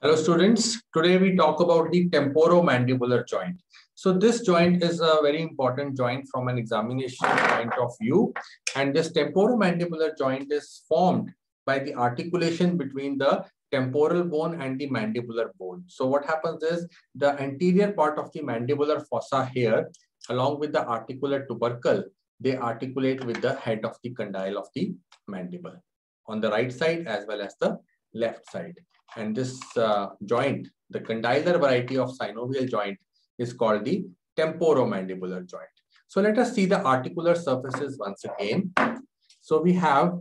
Hello students, today we talk about the temporomandibular joint. So this joint is a very important joint from an examination point of view, and this temporomandibular joint is formed by the articulation between the temporal bone and the mandibular bone. So what happens is the anterior part of the mandibular fossa here along with the articular tubercle, they articulate with the head of the condyle of the mandible on the right side as well as the left side. And this joint, the condylar variety of synovial joint, is called the temporomandibular joint. So let us see the articular surfaces once again. So we have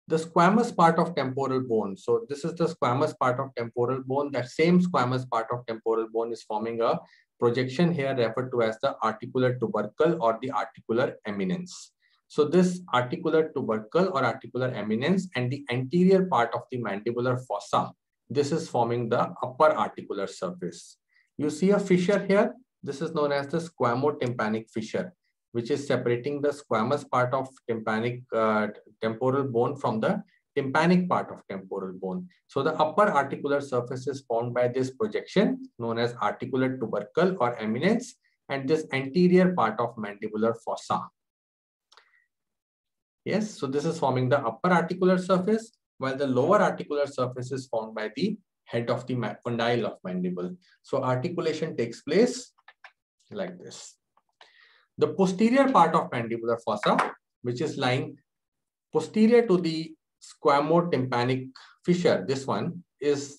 the squamous part of temporal bone. So this is the squamous part of temporal bone. That same squamous part of temporal bone is forming a projection here referred to as the articular tubercle or the articular eminence. So this articular tubercle or articular eminence and the anterior part of the mandibular fossa, this is forming the upper articular surface. You see a fissure here. This is known as the squamotympanic fissure, which is separating the squamous part of tympanic temporal bone from the tympanic part of temporal bone. So the upper articular surface is formed by this projection known as articular tubercle or eminence and this anterior part of mandibular fossa. Yes, so this is forming the upper articular surface, while the lower articular surface is formed by the head of the condyle of mandible. So articulation takes place like this. The posterior part of mandibular fossa, which is lying posterior to the squamotympanic fissure, this one is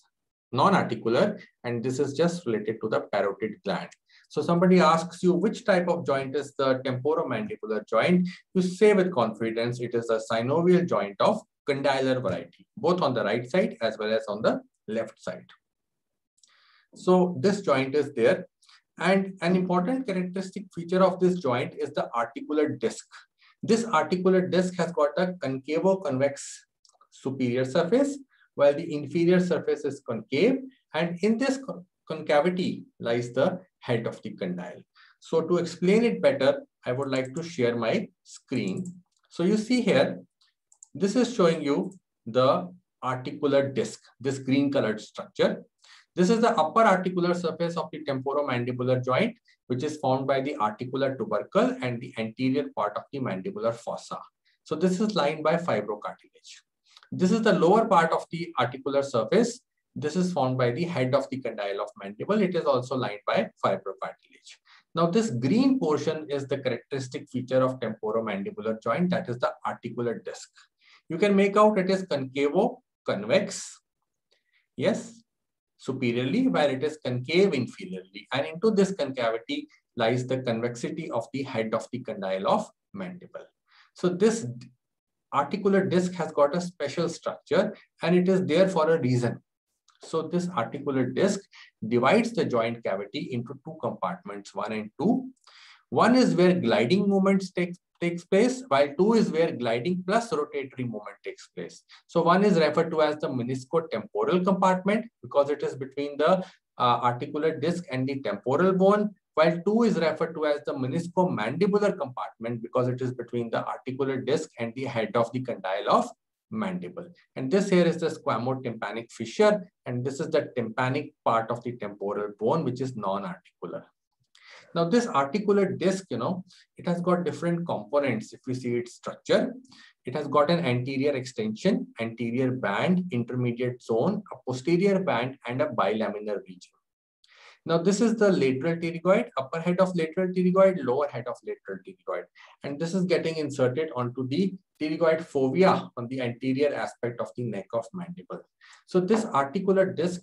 non-articular, and this is just related to the parotid gland. So somebody asks you which type of joint is the temporomandibular joint, you say with confidence it is a synovial joint of condylar variety, both on the right side as well as on the left side. So this joint is there, and an important characteristic feature of this joint is the articular disc. This articular disc has got a concavo-convex superior surface, while the inferior surface is concave, and in this concavity lies the head of the condyle. So to explain it better, I would like to share my screen. So you see here, this is showing you the articular disc, this green colored structure. This is the upper articular surface of the temporomandibular joint, which is formed by the articular tubercle and the anterior part of the mandibular fossa. So this is lined by fibrocartilage. This is the lower part of the articular surface. This is formed by the head of the condyle of mandible. It is also lined by fibrocartilage. Now this green portion is the characteristic feature of temporomandibular joint, that is the articular disc. You can make out it is concavo-convex, yes, superiorly, while it is concave inferiorly. And into this concavity lies the convexity of the head of the condyle of mandible. So this articular disc has got a special structure and it is there for a reason. So this articular disc divides the joint cavity into two compartments, 1 and 2. One is where gliding movements takes place, while 2 is where gliding plus rotatory movement takes place. So 1 is referred to as the meniscotemporal compartment because it is between the articular disc and the temporal bone, while 2 is referred to as the meniscomandibular compartment because it is between the articular disc and the head of the condyle of mandible. And this here is the squamotympanic fissure, and this is the tympanic part of the temporal bone, which is non-articular. Now this articular disc, it has got different components. If we see its structure, it has got an anterior extension, anterior band, intermediate zone, a posterior band, and a bilaminar region. Now this is the lateral pterygoid, upper head of lateral pterygoid, lower head of lateral pterygoid. And this is getting inserted onto the pterygoid fovea on the anterior aspect of the neck of mandible. So this articular disc,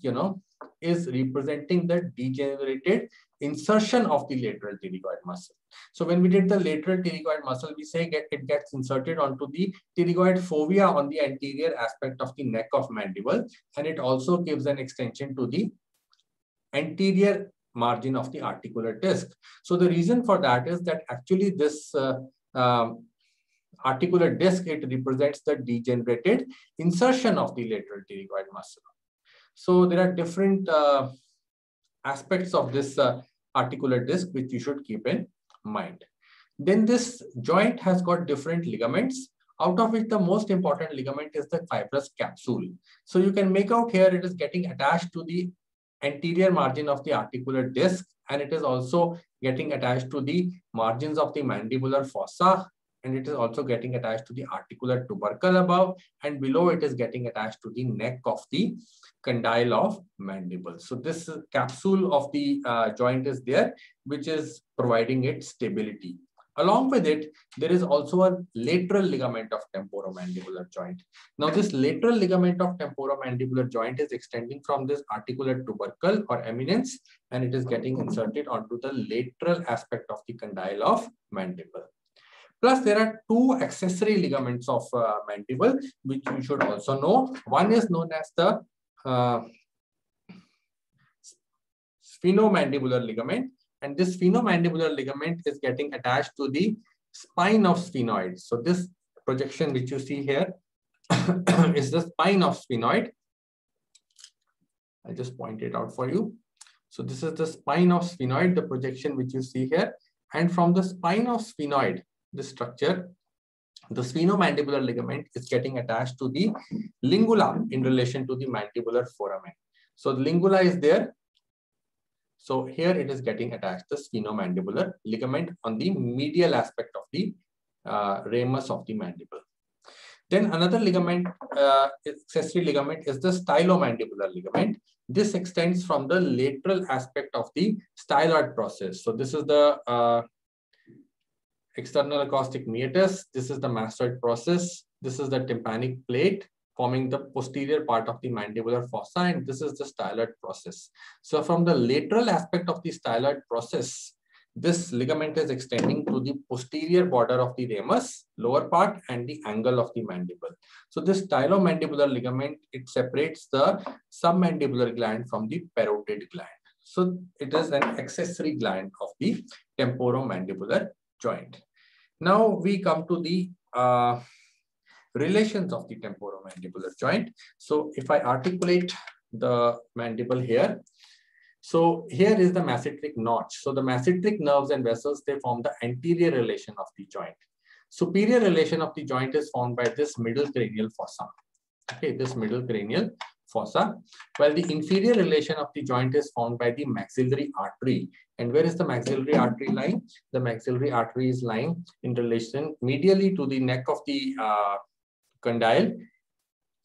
is representing the degenerated insertion of the lateral pterygoid muscle. So when we did the lateral pterygoid muscle, we say it gets inserted onto the pterygoid fovea on the anterior aspect of the neck of mandible, and it also gives an extension to the anterior margin of the articular disc. So the reason for that is that actually this articular disc, it represents the degenerated insertion of the lateral pterygoid muscle. So there are different aspects of this articular disc which you should keep in mind. Then this joint has got different ligaments. out of which the most important ligament is the fibrous capsule. So you can make out here it is getting attached to the anterior margin of the articular disc, and it is also getting attached to the margins of the mandibular fossa, and it is also getting attached to the articular tubercle above, and below it is getting attached to the neck of the condyle of mandible. So this capsule of the joint is there, which is providing it stability. Along with it, there is also a lateral ligament of temporomandibular joint. Now, this lateral ligament of temporomandibular joint is extending from this articular tubercle or eminence, and it is getting inserted onto the lateral aspect of the condyle of mandible. Plus, there are two accessory ligaments of mandible, which you should also know. One is known as the sphenomandibular ligament, and this sphenomandibular ligament is getting attached to the spine of sphenoid. So this projection which you see here is the spine of sphenoid. I'll just point it out for you. So this is the spine of sphenoid, the projection which you see here. And from the spine of sphenoid, this structure, the sphenomandibular ligament is getting attached to the lingula in relation to the mandibular foramen. So the lingula is there. So here it is getting attached, the sphenomandibular ligament on the medial aspect of the ramus of the mandible. Then another ligament, accessory ligament, is the stylomandibular ligament. This extends from the lateral aspect of the styloid process. So this is the external acoustic meatus. This is the mastoid process. This is the tympanic plate forming the posterior part of the mandibular fossa, and this is the styloid process. So from the lateral aspect of the styloid process, this ligament is extending to the posterior border of the ramus, lower part, and the angle of the mandible. So this stylomandibular ligament, it separates the submandibular gland from the parotid gland. So it is an accessory gland of the temporomandibular joint. Now we come to the relations of the temporomandibular joint. So if I articulate the mandible here, so here is the masseteric notch. So the masseteric nerves and vessels, they form the anterior relation of the joint. Superior relation of the joint is formed by this middle cranial fossa. Okay, this middle cranial fossa, while the inferior relation of the joint is formed by the maxillary artery. And where is the maxillary artery lying? The maxillary artery is lying in relation medially to the neck of the condyle.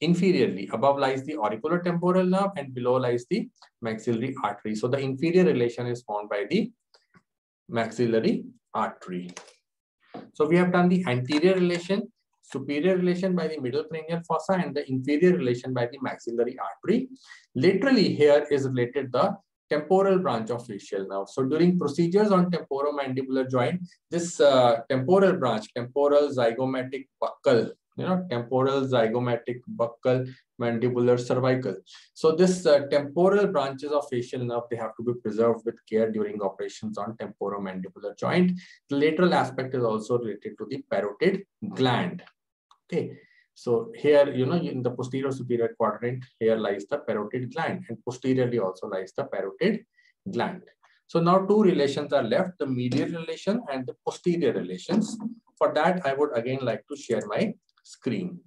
Inferiorly, above lies the auriculotemporal nerve and below lies the maxillary artery. So the inferior relation is formed by the maxillary artery. So we have done the anterior relation, superior relation by the middle cranial fossa, and the inferior relation by the maxillary artery. Laterally, here is related the temporal branch of facial nerve. So during procedures on temporomandibular joint, this temporal branch, temporal zygomatic buccal, temporal zygomatic buccal mandibular cervical. So this temporal branches of facial nerve, they have to be preserved with care during operations on temporomandibular joint. The lateral aspect is also related to the parotid gland. Okay. So here, in the posterior superior quadrant, here lies the parotid gland, and posteriorly also lies the parotid gland. So now two relations are left, the medial relation and the posterior relations. For that, I would again like to share my screen.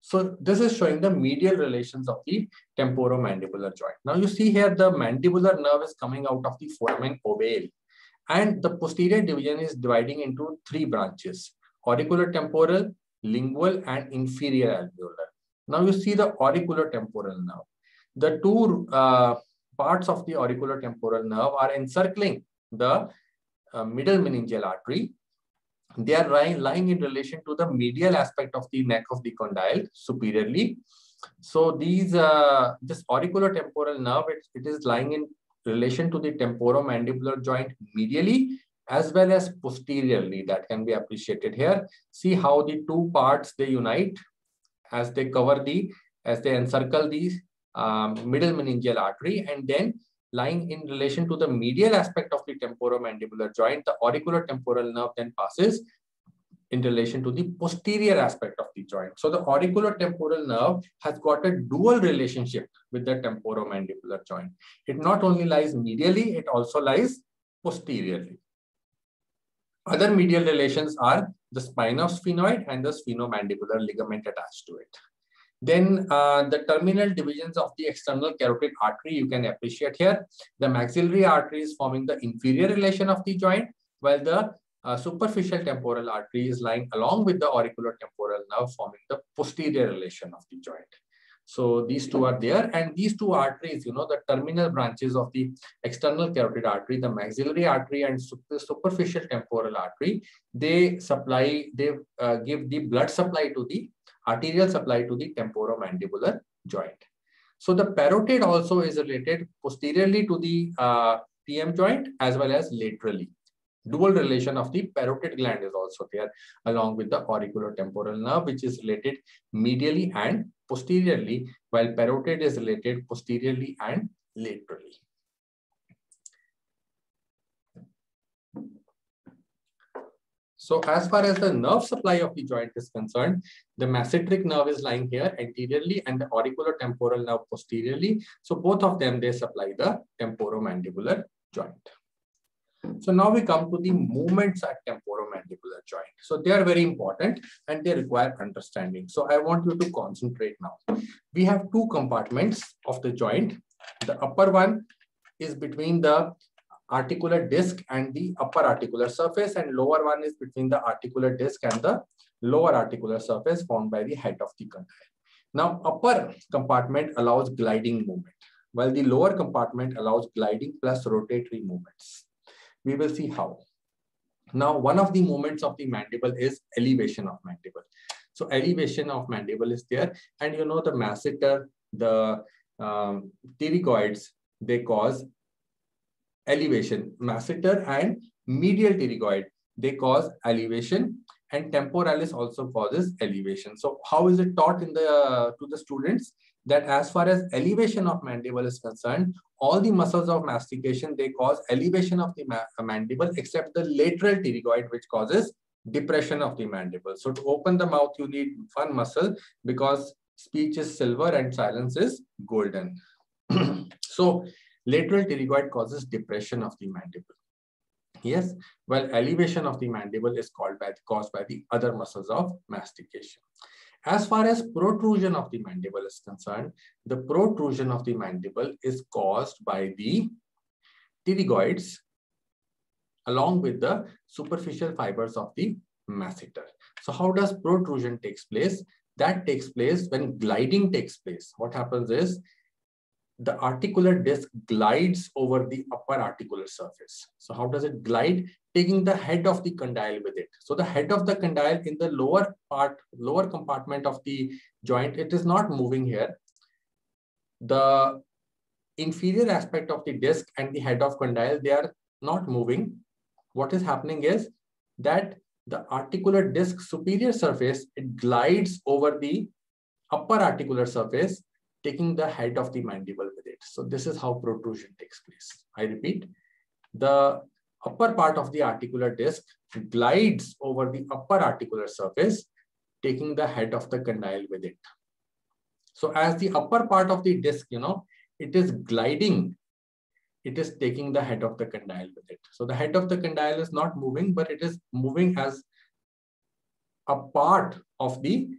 So this is showing the medial relations of the temporomandibular joint. Now you see here the mandibular nerve is coming out of the foramen ovale, and the posterior division is dividing into three branches: auriculotemporal, lingual, and inferior alveolar. Now you see the auriculotemporal nerve. The two parts of the auriculotemporal nerve are encircling the middle meningeal artery. They are lying in relation to the medial aspect of the neck of the condyle superiorly. So these this auriculotemporal nerve, it is lying in relation to the temporomandibular joint medially as well as posteriorly. That can be appreciated here. See how the two parts, they unite as they as they encircle the middle meningeal artery, and then lying in relation to the medial aspect of the temporomandibular joint, the auriculotemporal nerve then passes in relation to the posterior aspect of the joint. So the auriculotemporal nerve has got a dual relationship with the temporomandibular joint. It not only lies medially, it also lies posteriorly. Other medial relations are the spine of sphenoid and the sphenomandibular ligament attached to it. Then the terminal divisions of the external carotid artery you can appreciate here. The maxillary artery is forming the inferior relation of the joint, while the superficial temporal artery is lying along with the auriculotemporal nerve forming the posterior relation of the joint. So these two are there, and these two arteries, the terminal branches of the external carotid artery, the maxillary artery and superficial temporal artery, they give the blood supply to the arterial supply to the temporomandibular joint. So the parotid also is related posteriorly to the PM joint as well as laterally. Dual relation of the parotid gland is also there along with the auriculotemporal nerve, which is related medially and posteriorly, while parotid is related posteriorly and laterally. So as far as the nerve supply of the joint is concerned, the masseteric nerve is lying here anteriorly and the auriculotemporal nerve posteriorly. So both of them, they supply the temporomandibular joint. So now we come to the movements at temporomandibular joint. So they are very important and they require understanding. So I want you to concentrate now. We have two compartments of the joint. The upper one is between the articular disc and the upper articular surface, and lower one is between the articular disc and the lower articular surface formed by the head of the condyle. Now, upper compartment allows gliding movement, while the lower compartment allows gliding plus rotatory movements. We will see how. Now, one of the movements of the mandible is elevation of mandible. So elevation of mandible is there, and the masseter, the pterygoids, they cause elevation. Masseter and medial pterygoid, they cause elevation, and temporalis also causes elevation. So how is it taught in to the students? That as far as elevation of mandible is concerned, all the muscles of mastication, they cause elevation of the mandible except the lateral pterygoid, which causes depression of the mandible. So to open the mouth, you need one muscle because speech is silver and silence is golden. So lateral pterygoid causes depression of the mandible. Yes, well, elevation of the mandible is caused by the other muscles of mastication. As far as protrusion of the mandible is concerned, the protrusion of the mandible is caused by the pterygoids along with the superficial fibers of the masseter. So how does protrusion takes place? That takes place when gliding takes place. What happens is the articular disc glides over the upper articular surface. So how does it glide? Taking the head of the condyle with it. So the head of the condyle in the lower compartment of the joint, it is not moving here. The inferior aspect of the disc and the head of condyle, they are not moving. What is happening is that the articular disc superior surface, it glides over the upper articular surface, taking the head of the mandible with it. So this is how protrusion takes place. I repeat, the upper part of the articular disc glides over the upper articular surface, taking the head of the condyle with it. So as the upper part of the disc, it is gliding, it is taking the head of the condyle with it. So the head of the condyle is not moving, but it is moving as a part of the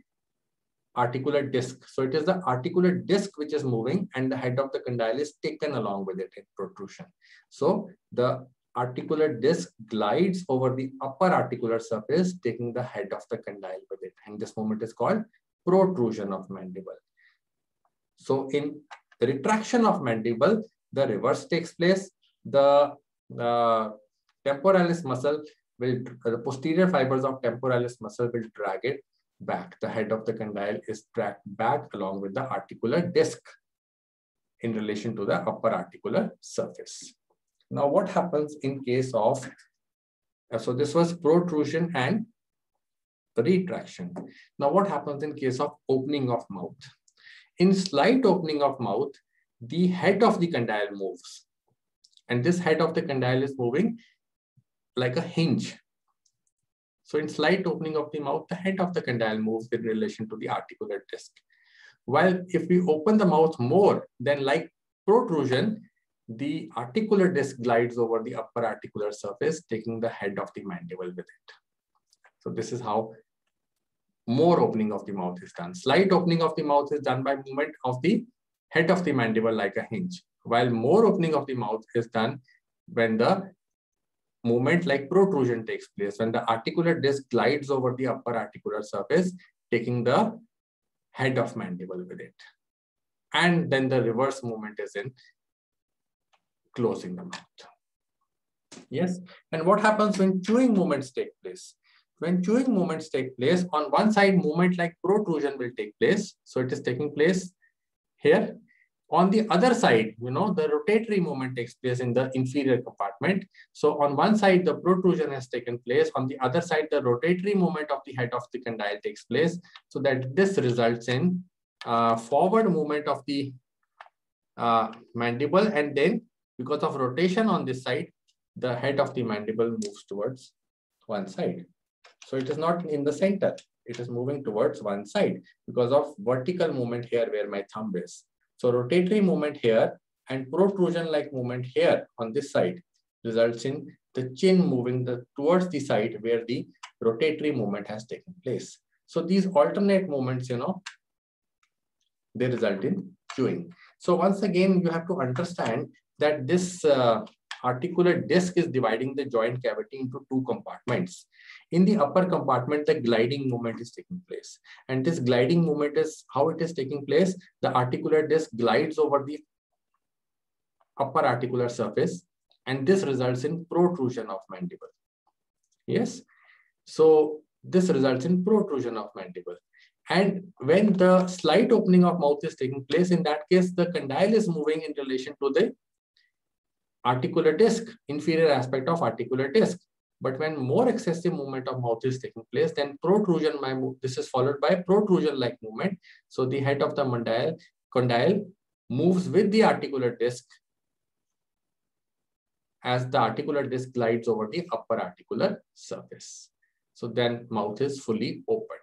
articular disc. So it is the articular disc which is moving and the head of the condyle is taken along with it in protrusion. So the articular disc glides over the upper articular surface, taking the head of the condyle with it. And this movement is called protrusion of mandible. So in retraction of mandible, the reverse takes place. The temporalis muscle will, the posterior fibers of temporalis muscle will drag it back. The head of the condyle is dragged back along with the articular disc in relation to the upper articular surface. Now, what happens in case of, so this was protrusion and retraction. Now, what happens in case of opening of mouth? In slight opening of mouth, the head of the condyle moves. And this head of the condyle is moving like a hinge. So in slight opening of the mouth, the head of the condyle moves in relation to the articular disc. While if we open the mouth more, then like protrusion, the articular disc glides over the upper articular surface, taking the head of the mandible with it. So this is how more opening of the mouth is done. Slight opening of the mouth is done by movement of the head of the mandible like a hinge, while more opening of the mouth is done when the movement like protrusion takes place, when the articular disc glides over the upper articular surface, taking the head of mandible with it. And then the reverse movement is in closing the mouth. Yes. And what happens when chewing movements take place? When chewing movements take place, on one side, movement like protrusion will take place. So it is taking place here. On the other side, the rotatory movement takes place in the inferior compartment. So on one side, the protrusion has taken place. On the other side, the rotatory movement of the head of the condyle takes place. So that this results in forward movement of the mandible. And then because of rotation on this side, the head of the mandible moves towards one side. So it is not in the center. It is moving towards one side because of vertical movement here where my thumb is. So rotatory movement here and protrusion-like movement here on this side results in the chin moving towards the side where the rotatory movement has taken place. So these alternate movements, they result in chewing. So once again, you have to understand that this articular disc is dividing the joint cavity into two compartments. In the upper compartment, the gliding movement is taking place. And this gliding movement is how it is taking place. The articular disc glides over the upper articular surface, and this results in protrusion of mandible. Yes. So this results in protrusion of mandible. And when the slight opening of mouth is taking place, in that case, the condyle is moving in relation to the articular disc, inferior aspect of articular disc. But when more excessive movement of mouth is taking place, then protrusion, this is followed by protrusion-like movement. So the head of the condyle moves with the articular disc as the articular disc glides over the upper articular surface. So then mouth is fully opened.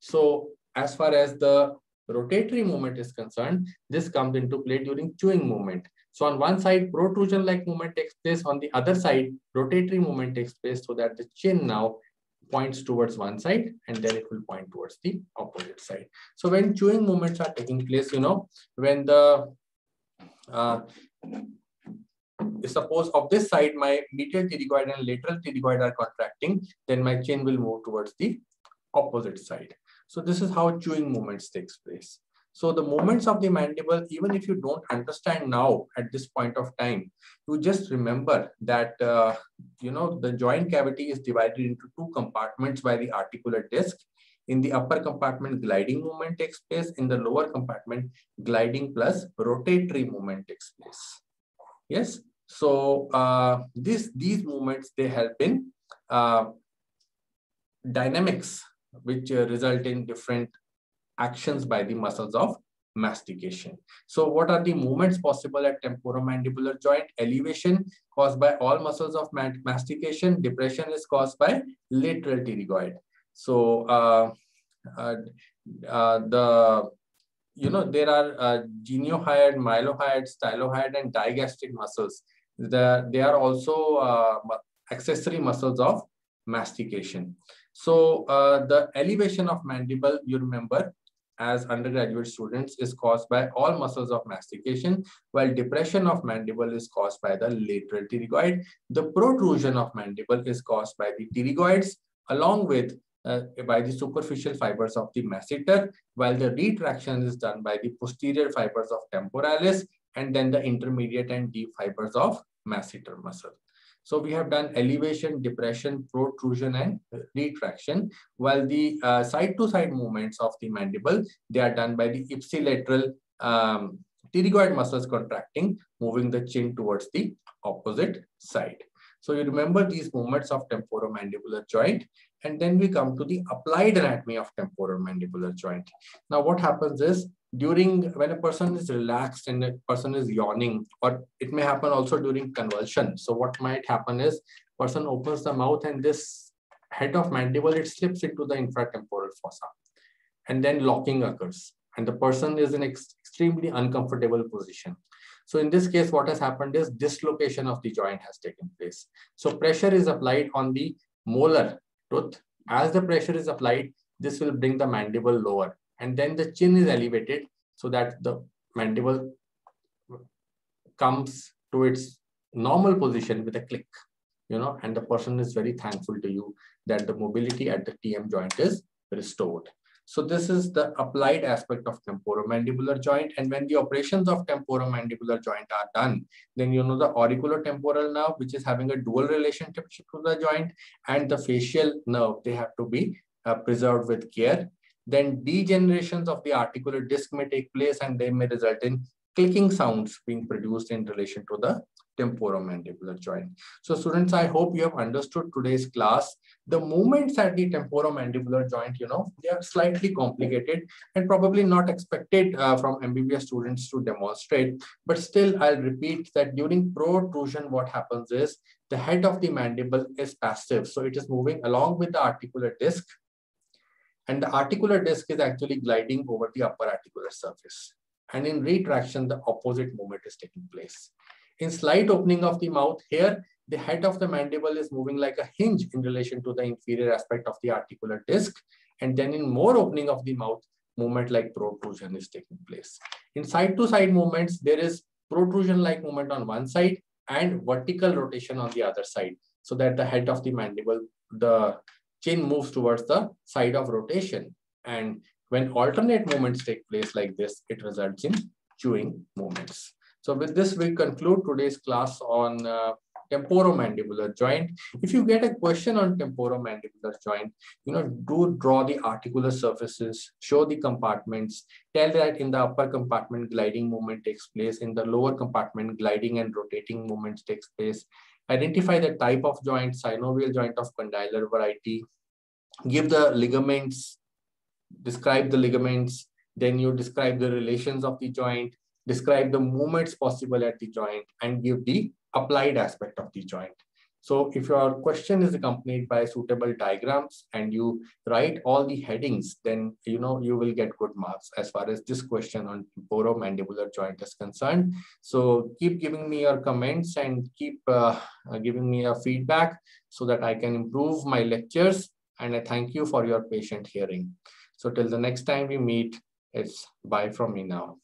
So as far as the rotatory movement is concerned, this comes into play during chewing movement. So on one side, protrusion-like movement takes place. On the other side, rotatory movement takes place so that the chin now points towards one side and then it will point towards the opposite side. So when chewing movements are taking place, when the, suppose of this side, my medial pterygoid and lateral pterygoid are contracting, then my chin will move towards the opposite side. So this is how chewing movements takes place. So the movements of the mandible, even if you don't understand now at this point of time, you just remember that, the joint cavity is divided into two compartments by the articular disc. In the upper compartment, gliding movement takes place. In the lower compartment, gliding plus rotatory movement takes place. Yes. So these movements, they help in dynamics, which result in different actions by the muscles of mastication. So what are the movements possible at temporomandibular joint? Elevation caused by all muscles of mastication. Depression is caused by lateral pterygoid. So there are geniohyoid, mylohyoid, stylohyoid, and digastric muscles. They are also accessory muscles of mastication. So the elevation of mandible, you remember, as undergraduate students, is caused by all muscles of mastication, while depression of mandible is caused by the lateral pterygoid. The protrusion of mandible is caused by the pterygoids along with by the superficial fibers of the masseter, while the retraction is done by the posterior fibers of temporalis and then the intermediate and deep fibers of masseter muscle. So we have done elevation, depression, protrusion, and retraction, while the side-to-side movements of the mandible, they are done by the ipsilateral pterygoid muscles contracting, moving the chin towards the opposite side. So you remember these movements of temporomandibular joint, and then we come to the applied anatomy of temporomandibular joint. Now what happens is, when a person is relaxed and a person is yawning, or it may happen also during convulsion. So what might happen is, person opens the mouth and this head of mandible, it slips into the infratemporal fossa, and then locking occurs. And the person is in extremely uncomfortable position. So in this case, what has happened is dislocation of the joint has taken place. So pressure is applied on the molar tooth. As the pressure is applied, this will bring the mandible lower, and then the chin is elevated so that the mandible comes to its normal position with a click, and the person is very thankful to you that the mobility at the TM joint is restored. So this is the applied aspect of temporomandibular joint. And when the operations of temporomandibular joint are done, then the auriculotemporal nerve, which is having a dual relationship to the joint, and the facial nerve, they have to be preserved with care. Then degenerations of the articular disc may take place, and they may result in clicking sounds being produced in relation to the temporomandibular joint. So students, I hope you have understood today's class. The movements at the temporomandibular joint, they are slightly complicated and probably not expected from MBBS students to demonstrate. But still, I'll repeat that during protrusion, what happens is the head of the mandible is passive. So it is moving along with the articular disc, and the articular disc is actually gliding over the upper articular surface. And in retraction, the opposite movement is taking place. In slight opening of the mouth, here, the head of the mandible is moving like a hinge in relation to the inferior aspect of the articular disc. And then in more opening of the mouth, movement like protrusion is taking place. In side-to-side movements, there is protrusion-like movement on one side and vertical rotation on the other side, so that the head of the mandible, the chin moves towards the side of rotation. And when alternate movements take place like this, it results in chewing movements. So with this, we conclude today's class on temporomandibular joint. If you get a question on temporomandibular joint, do draw the articular surfaces, show the compartments, tell that in the upper compartment, gliding movement takes place. In the lower compartment, gliding and rotating movements takes place. Identify the type of joint, synovial joint of condylar variety. Give the ligaments, describe the ligaments, then you describe the relations of the joint, describe the movements possible at the joint, and give the applied aspect of the joint. So if your question is accompanied by suitable diagrams and you write all the headings, then you will get good marks as far as this question on temporomandibular joint is concerned. So keep giving me your comments and keep giving me a feedback so that I can improve my lectures. And I thank you for your patient hearing. So till the next time we meet, it's bye from me now.